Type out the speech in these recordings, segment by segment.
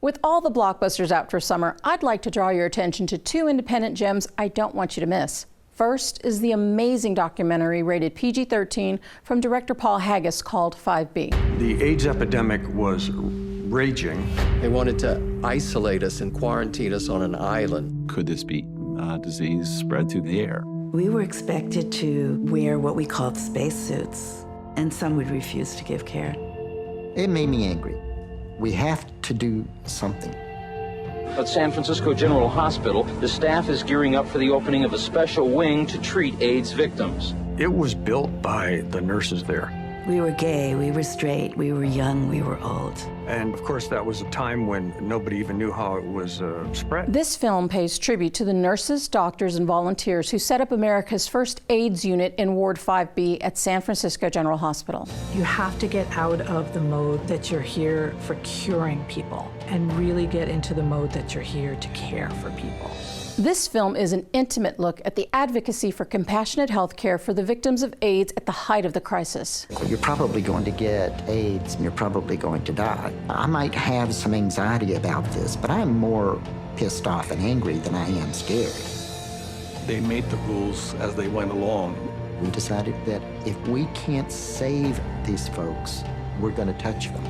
With all the blockbusters out for summer, I'd like to draw your attention to two independent gems I don't want you to miss. First is the amazing documentary rated PG-13 from director Paul Haggis called 5B. The AIDS epidemic was raging. They wanted to isolate us and quarantine us on an island. Could this be disease spread through the air? We were expected to wear what we called spacesuits, and some would refuse to give care. It made me angry. We have to do something. At San Francisco General Hospital, the staff is gearing up for the opening of a special wing to treat AIDS victims. It was built by the nurses there. We were gay, we were straight, we were young, we were old. And of course, that was a time when nobody even knew how it was spread. This film pays tribute to the nurses, doctors, and volunteers who set up America's first AIDS unit in Ward 5B at San Francisco General Hospital. You have to get out of the mode that you're here for curing people and really get into the mode that you're here to care for people. This film is an intimate look at the advocacy for compassionate health care for the victims of AIDS at the height of the crisis. You're probably going to get AIDS and you're probably going to die. I might have some anxiety about this, but I'm more pissed off and angry than I am scared. They made the rules as they went along. We decided that if we can't save these folks, we're going to touch them.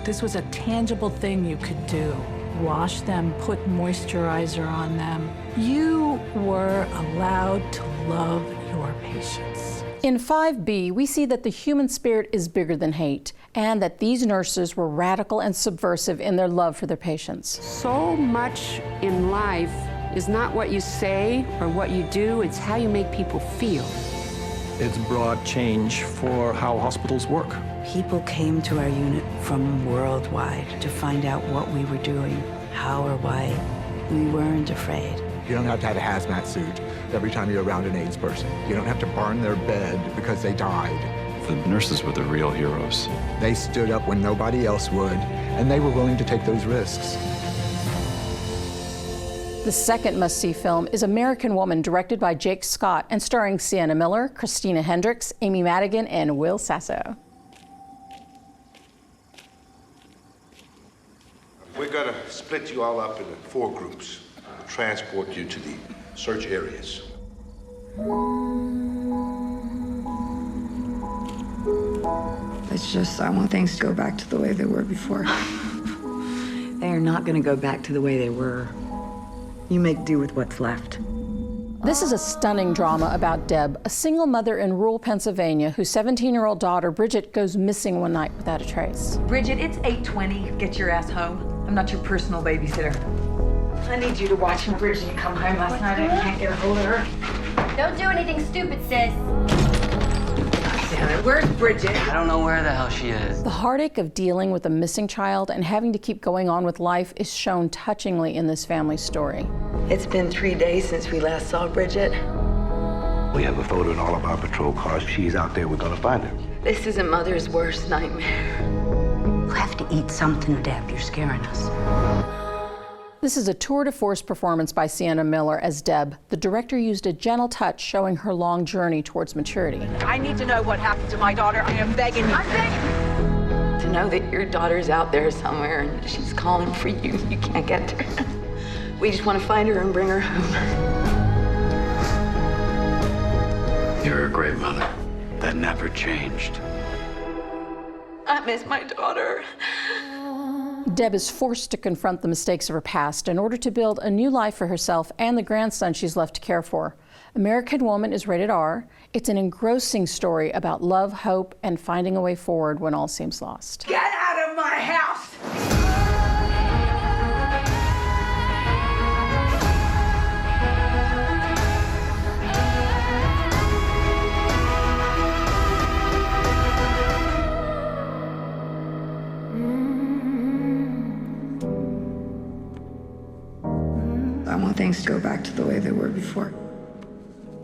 This was a tangible thing you could do. Wash them, put moisturizer on them. You were allowed to love your patients. In 5B, we see that the human spirit is bigger than hate, and that these nurses were radical and subversive in their love for their patients. So much in life is not what you say or what you do, it's how you make people feel. It's brought change for how hospitals work. People came to our unit from worldwide to find out what we were doing, how or why. We weren't afraid. You don't have to have a hazmat suit every time you're around an AIDS person. You don't have to burn their bed because they died. The nurses were the real heroes. They stood up when nobody else would, and they were willing to take those risks. The second must-see film is American Woman, directed by Jake Scott and starring Sienna Miller, Christina Hendricks, Amy Madigan, and Will Sasso. We're going to split you all up into 4 groups, transport you to the search areas. It's just, I want things to go back to the way they were before. They are not going to go back to the way they were. You make do with what's left. This is a stunning drama about Deb, a single mother in rural Pennsylvania whose 17-year-old daughter, Bridget, goes missing one night without a trace. Bridget, it's 8:20. Get your ass home. I'm not your personal babysitter. I need you to watch when Bridget come home last night. I can't get a hold of her. Don't do anything stupid, sis. Damn it, where's Bridget? I don't know where the hell she is. The heartache of dealing with a missing child and having to keep going on with life is shown touchingly in this family's story. It's been 3 days since we last saw Bridget. We have a photo in all of our patrol cars. She's out there. We're going to find her. This is a mother's worst nightmare. You have to eat something, Deb. You're scaring us. This is a tour de force performance by Sienna Miller as Deb. The director used a gentle touch showing her long journey towards maturity. I need to know what happened to my daughter. I am begging you. I'm begging. To know that your daughter's out there somewhere and she's calling for you, you can't get to her. We just want to find her and bring her home. You're a great mother. That never changed. I miss my daughter. Deb is forced to confront the mistakes of her past in order to build a new life for herself and the grandson she's left to care for. American Woman is rated R. It's an engrossing story about love, hope, and finding a way forward when all seems lost. Get out of my house! I want things to go back to the way they were before.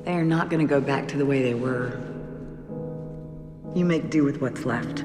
They are not going to go back to the way they were. You make do with what's left.